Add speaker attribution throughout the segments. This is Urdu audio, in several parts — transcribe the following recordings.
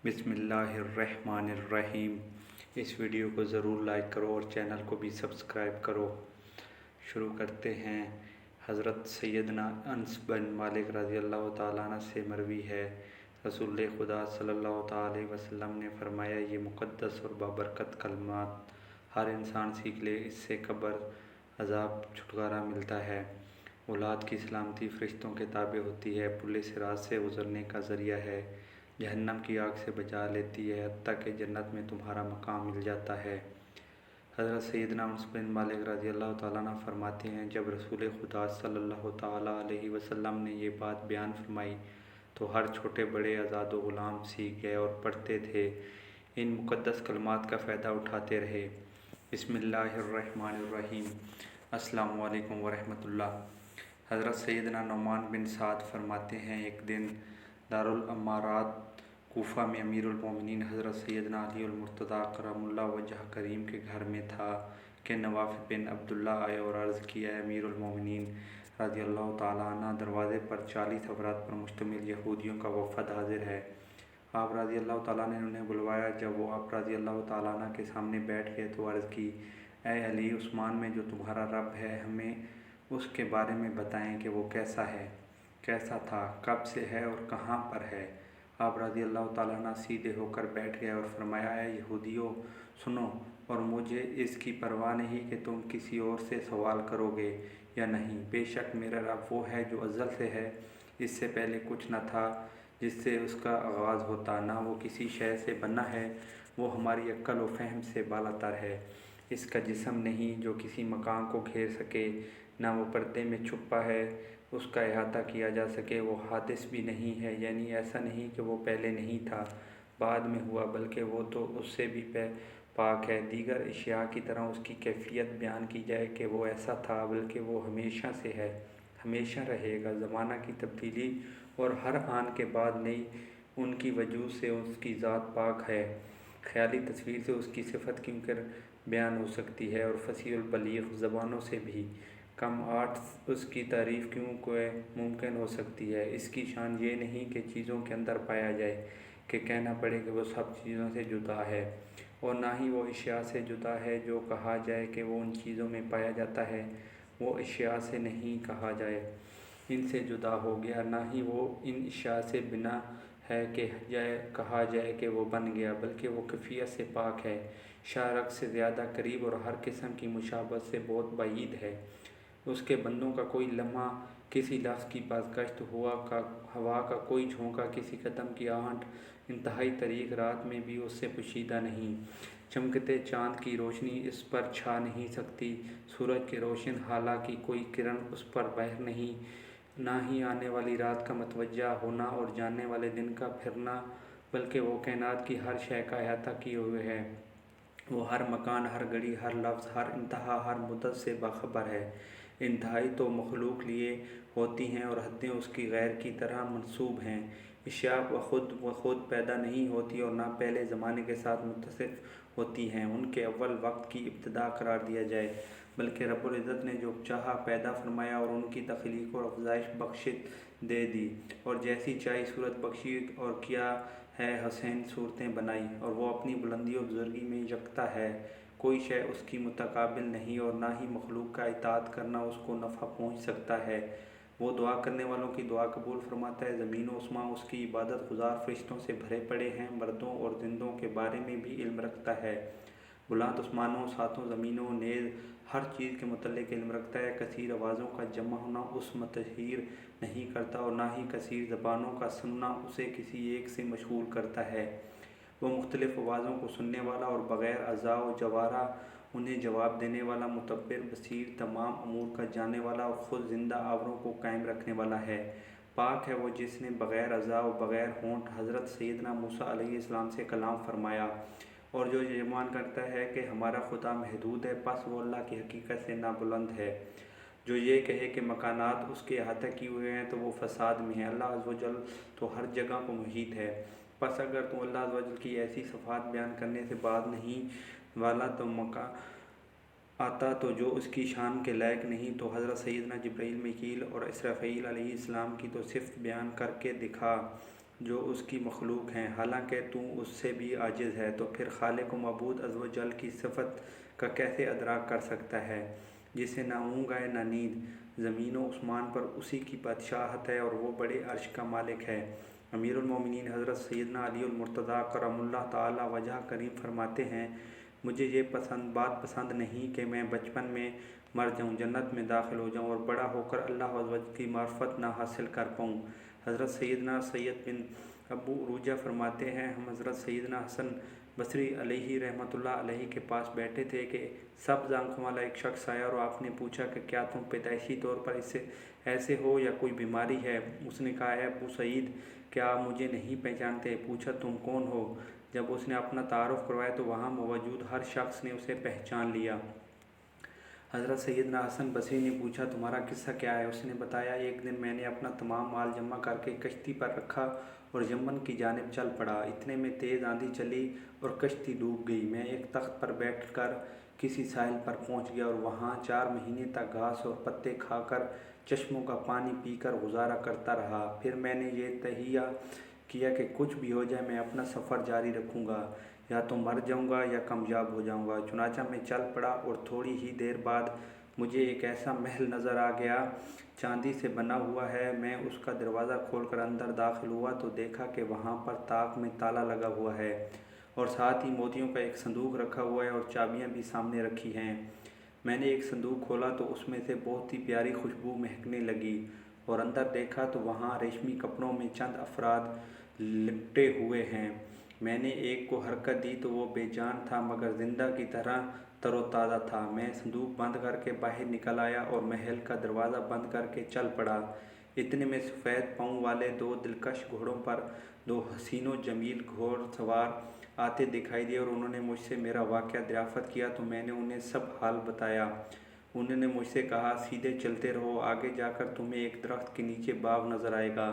Speaker 1: بسم اللہ الرحمن الرحیم۔ اس ویڈیو کو ضرور لائک کرو اور چینل کو بھی سبسکرائب کرو۔ شروع کرتے ہیں۔ حضرت سیدنا انس بن مالک رضی اللہ تعالیٰ عنہ سے مروی ہے، رسول خدا صلی اللہ تعالیٰ علیہ وسلم نے فرمایا، یہ مقدس اور بابرکت کلمات ہر انسان سیکھ لے، اس سے قبر عذاب چھٹکارا ملتا ہے، اولاد کی سلامتی فرشتوں کے تابع ہوتی ہے، پل صراط سے گزرنے کا ذریعہ ہے، جہنم کی آگ سے بچا لیتی ہے، حتیٰ کہ جنت میں تمہارا مقام مل جاتا ہے۔ حضرت سیدنا انس بن مالک رضی اللہ تعالیٰ عنہ فرماتے ہیں، جب رسول خدا صلی اللہ تعالیٰ علیہ وسلم نے یہ بات بیان فرمائی تو ہر چھوٹے بڑے آزاد و غلام سیکھ گئے اور پڑھتے تھے، ان مقدس کلمات کا فائدہ اٹھاتے رہے۔ بسم اللہ الرحمن الرحیم۔ السلام علیکم ورحمۃ اللہ۔ حضرت سیدنا نعمان بن سعد فرماتے ہیں، ایک دن دارالامارات کوفہ میں امیر المومنین حضرت سیدنا علی المرتضیٰ کرم اللہ وجہ کریم کے گھر میں تھا کہ نواف بن عبداللہ آئے اور عرض کیا، امیر المومنین رضی اللہ تعالیٰ عنہ، دروازے پر 40 افراد پر مشتمل یہودیوں کا وفد حاضر ہے۔ آپ رضی اللہ تعالیٰ نے انہیں بلوایا۔ جب وہ آپ رضی اللہ تعالیٰ عنہ کے سامنے بیٹھ گئے تو عرض کی، اے علی، عثمان میں جو تمہارا رب ہے، ہمیں اس کے بارے میں بتائیں کہ وہ کیسا ہے، کیسا تھا، کب سے ہے اور کہاں پر ہے۔ آپ رضی اللہ تعالیٰ عنہ سیدھے ہو کر بیٹھ گئے اور فرمایا، اے یہودیو، سنو، اور مجھے اس کی پرواہ نہیں کہ تم کسی اور سے سوال کرو گے یا نہیں۔ بے شک میرا رب وہ ہے جو ازل سے ہے، اس سے پہلے کچھ نہ تھا جس سے اس کا آغاز ہوتا، نہ وہ کسی شے سے بنا ہے، وہ ہماری عقل و فہم سے بالاتر ہے۔ اس کا جسم نہیں جو کسی مکان کو گھیر سکے، نہ وہ پردے میں چھپا ہے اس کا احاطہ کیا جا سکے، وہ حادث بھی نہیں ہے، یعنی ایسا نہیں کہ وہ پہلے نہیں تھا، بعد میں ہوا، بلکہ وہ تو اس سے بھی پاک ہے۔ دیگر اشیاء کی طرح اس کی کیفیت بیان کی جائے کہ وہ ایسا تھا، بلکہ وہ ہمیشہ سے ہے، ہمیشہ رہے گا۔ زمانہ کی تبدیلی اور ہر آن کے بعد نئی ان کی وجود سے اس کی ذات پاک ہے۔ خیالی تصویر سے اس کی صفت کیوں کر بیان ہو سکتی ہے اور فصیح البلیغ زبانوں سے بھی کم آٹھ اس کی تعریف کیوں کوئی ممکن ہو سکتی ہے۔ اس کی شان یہ نہیں کہ چیزوں کے اندر پایا جائے کہ کہنا پڑے کہ وہ سب چیزوں سے جدا ہے، اور نہ ہی وہ اشیاء سے جدا ہے جو کہا جائے کہ وہ ان چیزوں میں پایا جاتا ہے، وہ اشیاء سے نہیں کہا جائے ان سے جدا ہو گیا، نہ ہی وہ ان اشیاء سے بنا ہے کہ کہا جائے کہ وہ بن گیا، بلکہ وہ کیفیت سے پاک ہے، شارک سے زیادہ قریب اور ہر قسم کی مشابہت سے بہت بعید ہے۔ اس کے بندوں کا کوئی لمحہ کسی لفظ کی بازگشت، ہوا کا کوئی جھونکا، کسی قدم کی آہٹ، انتہائی طریق رات میں بھی اس سے پوشیدہ نہیں۔ چمکتے چاند کی روشنی اس پر چھا نہیں سکتی، سورج کے روشن ہالہ کی کوئی کرن اس پر بہر نہیں، نہ ہی آنے والی رات کا متوجہ ہونا اور جانے والے دن کا پھرنا، بلکہ وہ کائنات کی ہر شے کا احاطہ کیے ہوئے ہے۔ وہ ہر مکان، ہر گھڑی، ہر لفظ، ہر انتہا، ہر مدت سے باخبر ہے۔ انتہائی تو مخلوق لیے ہوتی ہیں اور حدیں اس کی غیر کی طرح منسوب ہیں۔ اشیاء خود پیدا نہیں ہوتی اور نہ پہلے زمانے کے ساتھ متصف ہوتی ہیں، ان کے اول وقت کی ابتدا قرار دیا جائے، بلکہ رب العزت نے جو چاہا پیدا فرمایا اور ان کی تخلیق اور افزائش بخشت دے دی، اور جیسی چاہی صورت بخشی اور کیا ہے حسین صورتیں بنائی، اور وہ اپنی بلندی و بزرگی میں یکتا ہے، کوئی شے اس کی متقابل نہیں، اور نہ ہی مخلوق کا اطاعت کرنا اس کو نفع پہنچ سکتا ہے۔ وہ دعا کرنے والوں کی دعا قبول فرماتا ہے۔ زمین و آسمان اس کی عبادت گزار فرشتوں سے بھرے پڑے ہیں، مردوں اور زندوں کے بارے میں بھی علم رکھتا ہے، بلند آسمانوں، ساتوں زمینوں، نیز ہر چیز کے متعلق علم رکھتا ہے۔ کثیر آوازوں کا جمع ہونا اس متحیر نہیں کرتا، اور نہ ہی کثیر زبانوں کا سننا اسے کسی ایک سے مشغول کرتا ہے۔ وہ مختلف آوازوں کو سننے والا اور بغیر اعضاء و جوارح انہیں جواب دینے والا، مدبر، بصیر، تمام امور کا جاننے والا اور خود زندہ آوروں کو قائم رکھنے والا ہے۔ پاک ہے وہ جس نے بغیر اعضاء و بغیر ہونٹ حضرت سیدنا موسیٰ علیہ السلام سے کلام فرمایا، اور جو یہ گمان کرتا ہے کہ ہمارا خدا محدود ہے، پس وہ اللہ کی حقیقت سے نابلند ہے۔ جو یہ کہے کہ مکانات اس کے احاطہ کیے ہوئے ہیں تو وہ فساد میں ہے۔ اللہ عز و جل تو ہر جگہ کو محیط ہے۔ پس اگر تو اللہ عز و جل کی ایسی صفات بیان کرنے سے باز نہیں والا تو آتا تو جو اس کی شان کے لائق نہیں، تو حضرت سیدنا جبرائیل، میکائیل اور اسرافیل علیہ السلام کی تو صفت بیان کر کے دکھا۔ جو اس کی مخلوق ہیں، حالانکہ تو اس سے بھی عاجز ہے، تو پھر خالق و معبود عز و جل کی صفت کا کیسے ادراک کر سکتا ہے، جسے نہ اونگ ہے نہ نیند، زمین و عثمان پر اسی کی بادشاہت ہے اور وہ بڑے عرش کا مالک ہے۔ امیر المومنین حضرت سیدنا علی المرتضیٰ کرم اللہ تعالی وجہ کریم فرماتے ہیں، مجھے یہ بات پسند نہیں کہ میں بچپن میں مر جاؤں، جنت میں داخل ہو جاؤں اور بڑا ہو کر اللہ عز و جل کی معرفت نہ حاصل کر پاؤں۔ حضرت سیدنا سید بن ابو عروجہ فرماتے ہیں، ہم حضرت سیدنا حسن بصری علیہ رحمۃ اللہ علیہ کے پاس بیٹھے تھے کہ سبز آنکھوں والا ایک شخص آیا اور آپ نے پوچھا کہ کیا تم پیدائشی طور پر اس سے ایسے ہو یا کوئی بیماری ہے؟ اس نے کہا، اے ابو سعید، کیا آپ مجھے نہیں پہچانتے؟ پوچھا، تم کون ہو؟ جب اس نے اپنا تعارف کروایا تو وہاں موجود ہر شخص نے اسے پہچان لیا۔ حضرت سیدنا حسن بصری نے پوچھا، تمہارا قصہ کیا ہے؟ اس نے بتایا، ایک دن میں نے اپنا تمام مال جمع کر کے کشتی پر رکھا اور یمن کی جانب چل پڑا۔ اتنے میں تیز آندھی چلی اور کشتی ڈوب گئی۔ میں ایک تخت پر بیٹھ کر کسی ساحل پر پہنچ گیا اور وہاں 4 مہینے تک گھاس اور پتے کھا کر چشموں کا پانی پی کر گزارا کرتا رہا۔ پھر میں نے یہ تہیہ کیا کہ کچھ بھی ہو جائے میں اپنا سفر جاری رکھوں گا، یا تو مر جاؤں گا یا کامیاب ہو جاؤں گا۔ چنانچہ میں چل پڑا اور تھوڑی ہی دیر بعد مجھے ایک ایسا محل نظر آ گیا، چاندی سے بنا ہوا ہے۔ میں اس کا دروازہ کھول کر اندر داخل ہوا تو دیکھا کہ وہاں پر طاق میں تالا لگا ہوا ہے اور ساتھ ہی موتیوں کا ایک صندوق رکھا ہوا ہے اور چابیاں بھی سامنے رکھی ہیں۔ میں نے ایک صندوق کھولا تو اس میں سے بہت ہی پیاری خوشبو مہکنے لگی اور اندر دیکھا تو وہاں ریشمی کپڑوں میں چند افراد لپٹے ہوئے ہیں۔ میں نے ایک کو حرکت دی تو وہ بے جان تھا مگر زندہ کی طرح تر و تازہ تھا۔ میں صندوق بند کر کے باہر نکل آیا اور محل کا دروازہ بند کر کے چل پڑا۔ اتنے میں سفید پاؤں والے 2 دلکش گھوڑوں پر 2 حسین و جمیل گھوڑ سوار آتے دکھائی دیے اور انہوں نے مجھ سے میرا واقعہ دریافت کیا تو میں نے انہیں سب حال بتایا۔ انہوں نے مجھ سے کہا، سیدھے چلتے رہو، آگے جا کر تمہیں ایک درخت کے نیچے باغ نظر آئے گا،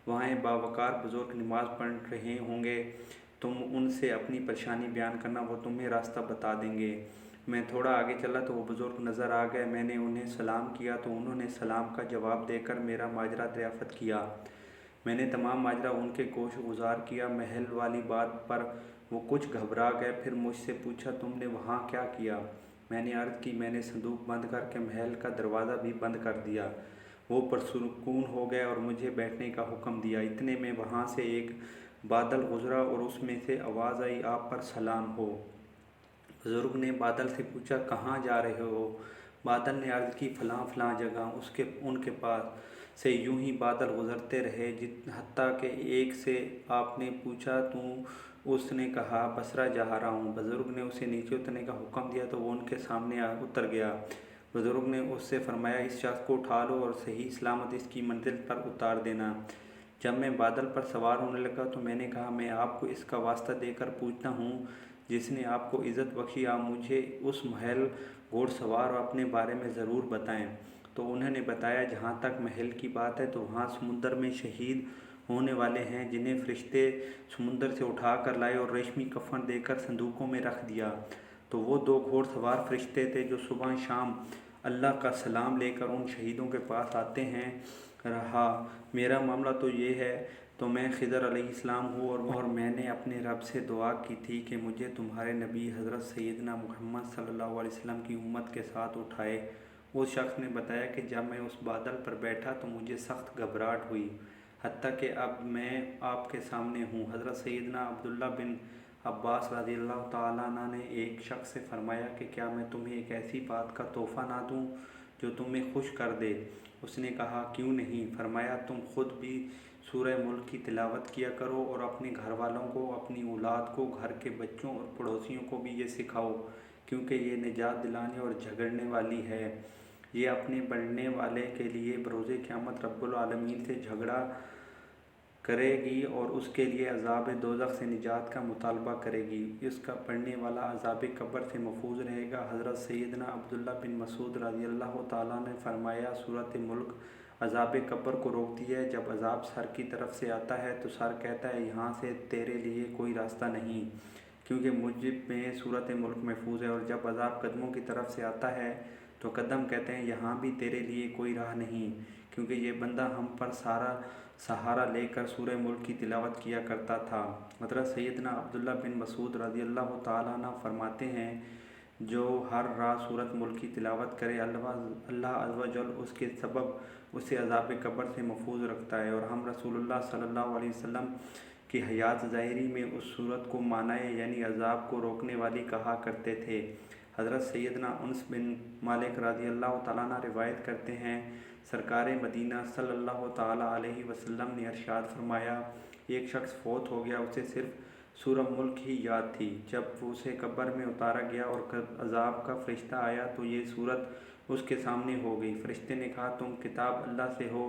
Speaker 1: وہاں ایک باوقار بزرگ نماز پڑھ رہے ہوں گے، تم ان سے اپنی پریشانی بیان کرنا، وہ تمہیں راستہ بتا دیں گے۔ میں تھوڑا آگے چلا تو وہ بزرگ نظر آ گئے۔ میں نے انہیں سلام کیا تو انہوں نے سلام کا جواب دے کر میرا ماجرا دریافت کیا۔ میں نے تمام ماجرا ان کے گوش گزار کیا۔ محل والی بات پر وہ کچھ گھبرا گئے، پھر مجھ سے پوچھا، تم نے وہاں کیا کیا؟ میں نے عرض کی، میں نے صندوق بند کر کے محل کا دروازہ بھی بند کر دیا۔ وہ پرسکون ہو گئے اور مجھے بیٹھنے کا حکم دیا۔ اتنے میں وہاں سے ایک بادل گزرا اور اس میں سے آواز آئی، آپ پر سلام ہو۔ بزرگ نے بادل سے پوچھا، کہاں جا رہے ہو؟ بادل نے عرض کی، فلاں فلاں جگہ۔ ان کے پاس سے یوں ہی بادل گزرتے رہے حتیٰ کہ ایک سے آپ نے پوچھا، تو اس نے کہا، بصرہ جا رہا ہوں۔ بزرگ نے اسے نیچے اترنے کا حکم دیا تو وہ ان کے سامنے اتر گیا۔ بزرگ نے اس سے فرمایا، اس شخص کو اٹھا لو اور صحیح سلامت اس کی منزل پر اتار دینا۔ جب میں بادل پر سوار ہونے لگا تو میں نے کہا، میں آپ کو اس کا واسطہ دے کر پوچھتا ہوں جس نے آپ کو عزت بخشی، آپ مجھے اس محل، گھوڑ سوار اور اپنے بارے میں ضرور بتائیں۔ تو انہوں نے بتایا، جہاں تک محل کی بات ہے تو وہاں سمندر میں شہید ہونے والے ہیں جنہیں فرشتے سمندر سے اٹھا کر لائے اور ریشمی کفن دے کر صندوقوں میں رکھ دیا۔ تو وہ 2 گھوڑ سوار فرشتے تھے جو صبح شام اللہ کا سلام لے کر ان شہیدوں کے پاس آتے ہیں۔ رہا میرا معاملہ تو یہ ہے، تو میں خضر علیہ السلام ہوں اور میں نے اپنے رب سے دعا کی تھی کہ مجھے تمہارے نبی حضرت سیدنا محمد صلی اللہ علیہ وسلم کی امت کے ساتھ اٹھائے۔ اس شخص نے بتایا کہ جب میں اس بادل پر بیٹھا تو مجھے سخت گھبراہٹ ہوئی، حتیٰ کہ اب میں آپ کے سامنے ہوں۔ حضرت سیدنا عبداللہ بن عباس رضی اللہ تعالیٰ عنہ نے ایک شخص سے فرمایا کہ کیا میں تمہیں ایک ایسی بات کا تحفہ نہ دوں جو تمہیں خوش کر دے؟ اس نے کہا، کیوں نہیں؟ فرمایا، تم خود بھی سورہ ملک کی تلاوت کیا کرو اور اپنے گھر والوں کو، اپنی اولاد کو، گھر کے بچوں اور پڑوسیوں کو بھی یہ سکھاؤ، کیونکہ یہ نجات دلانے اور جھگڑنے والی ہے۔ یہ اپنے پڑھنے والے کے لیے بروز قیامت رب العالمین سے جھگڑا کرے گی اور اس کے لیے عذاب دوزخ سے نجات کا مطالبہ کرے گی۔ اس کا پڑھنے والا عذاب قبر سے محفوظ رہے گا۔ حضرت سیدنا عبداللہ بن مسعود رضی اللہ تعالیٰ نے فرمایا، سورۃ ملک عذاب قبر کو روکتی ہے۔ جب عذاب سر کی طرف سے آتا ہے تو سر کہتا ہے، یہاں سے تیرے لیے کوئی راستہ نہیں، کیونکہ مجھ میں سورۃ ملک محفوظ ہے۔ اور جب عذاب قدموں کی طرف سے آتا ہے تو قدم کہتے ہیں، یہاں بھی تیرے لیے کوئی راہ نہیں، کیونکہ یہ بندہ ہم پر سہارا لے کر سورہ ملک کی تلاوت کیا کرتا تھا۔ حضرت سیدنا عبداللہ بن مسعود رضی اللہ تعالیٰ عنہ فرماتے ہیں، جو ہر رات سورۃ ملک کی تلاوت کرے اللہ عز و جل اس کے سبب اسے عذاب قبر سے محفوظ رکھتا ہے۔ اور ہم رسول اللہ صلی اللہ علیہ وسلم کی حیات ظاہری میں اس صورت کو مانع یعنی عذاب کو روکنے والی کہا کرتے تھے۔ حضرت سیدنا انس بن مالک رضی اللہ تعالیٰ عنہ روایت کرتے ہیں، سرکار مدینہ صلی اللہ تعالیٰ علیہ وسلم نے ارشاد فرمایا، ایک شخص فوت ہو گیا، اسے صرف سورہ ملک ہی یاد تھی۔ جب اسے قبر میں اتارا گیا اور عذاب کا فرشتہ آیا تو یہ صورت اس کے سامنے ہو گئی۔ فرشتے نے کہا، تم کتاب اللہ سے ہو،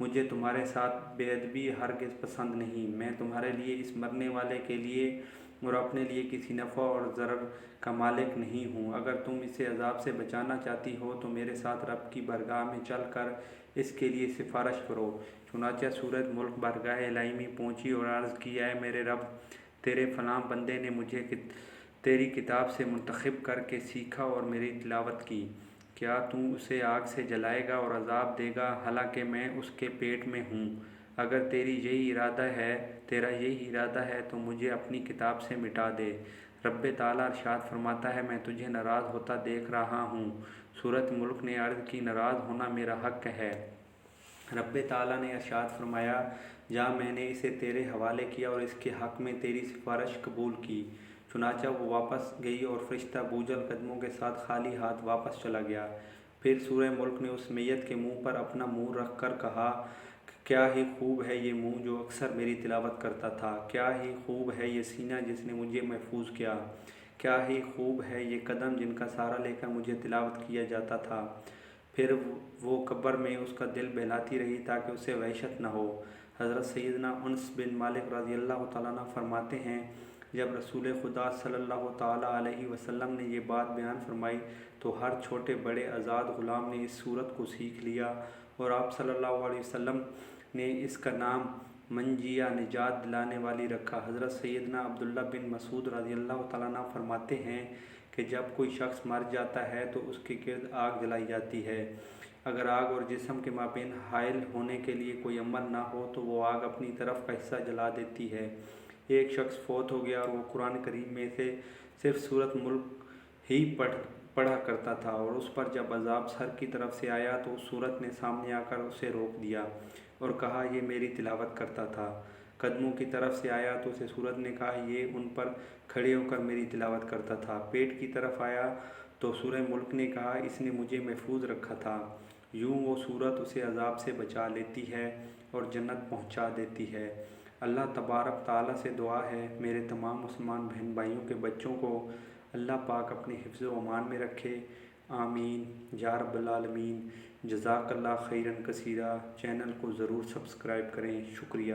Speaker 1: مجھے تمہارے ساتھ بے ادبی ہرگز پسند نہیں۔ میں تمہارے لیے اس مرنے والے کے لیے اور اپنے لیے کسی نفع اور ضرر کا مالک نہیں ہوں۔ اگر تم اسے عذاب سے بچانا چاہتی ہو تو میرے ساتھ رب کی بارگاہ میں چل کر اس کے لیے سفارش کرو۔ چنانچہ سورۃ ملک بارگاہ الہی میں پہنچی اور عرض کی، اے میرے رب، تیرے فلاں بندے نے مجھے تیری کتاب سے منتخب کر کے سیکھا اور میری تلاوت کی، کیا تو اسے آگ سے جلائے گا اور عذاب دے گا حالانکہ میں اس کے پیٹ میں ہوں؟ اگر تیرا یہی ارادہ ہے تو مجھے اپنی کتاب سے مٹا دے۔ رب تعالیٰ ارشاد فرماتا ہے، میں تجھے ناراض ہوتا دیکھ رہا ہوں۔ سورۃ ملک نے عرض کی، ناراض ہونا میرا حق ہے۔ رب تعالیٰ نے ارشاد فرمایا، جا، میں نے اسے تیرے حوالے کیا اور اس کے حق میں تیری سفارش قبول کی۔ چنانچہ وہ واپس گئی اور فرشتہ بوجھل قدموں کے ساتھ خالی ہاتھ واپس چلا گیا۔ پھر سورہ ملک نے اس میت کے منہ پر اپنا منہ رکھ کر کہا، کیا ہی خوب ہے یہ منہ جو اکثر میری تلاوت کرتا تھا، کیا ہی خوب ہے یہ سینہ جس نے مجھے محفوظ کیا، کیا ہی خوب ہے یہ قدم جن کا سہارا لے کر مجھے تلاوت کیا جاتا تھا۔ پھر وہ قبر میں اس کا دل بہلاتی رہی تاکہ اسے وحشت نہ ہو۔ حضرت سیدنا انس بن مالک رضی اللہ تعالیٰ عنہ فرماتے ہیں، جب رسول خدا صلی اللہ تعالیٰ علیہ وسلم نے یہ بات بیان فرمائی تو ہر چھوٹے بڑے آزاد غلام نے اس صورت کو سیکھ لیا اور آپ صلی اللہ علیہ وسلم نے اس کا نام منجیہ نجات دلانے والی رکھا۔ حضرت سیدنا عبداللہ بن مسعود رضی اللہ تعالیٰ عنہ فرماتے ہیں کہ جب کوئی شخص مر جاتا ہے تو اس کے گرد آگ جلائی جاتی ہے۔ اگر آگ اور جسم کے مابین حائل ہونے کے لیے کوئی عمل نہ ہو تو وہ آگ اپنی طرف کا حصہ جلا دیتی ہے۔ ایک شخص فوت ہو گیا اور وہ قرآن کریم میں سے صرف سورۃ ملک ہی پڑھا کرتا تھا، اور اس پر جب عذاب سر کی طرف سے آیا تو اس صورت نے سامنے آ کر اسے روک دیا اور کہا، یہ میری تلاوت کرتا تھا۔ قدموں کی طرف سے آیا تو اسے صورت نے کہا، یہ ان پر کھڑے ہو کر میری تلاوت کرتا تھا۔ پیٹ کی طرف آیا تو سورہ ملک نے کہا، اس نے مجھے محفوظ رکھا تھا۔ یوں وہ صورت اسے عذاب سے بچا لیتی ہے اور جنت پہنچا دیتی ہے۔ اللہ تبارک تعالیٰ سے دعا ہے، میرے تمام مسلمان بہن بھائیوں کے بچوں کو اللہ پاک اپنے حفظ و امان میں رکھے، آمین یا رب العالمین۔ جزاک اللہ خیرا کثیرا۔ چینل کو ضرور سبسکرائب کریں، شکریہ۔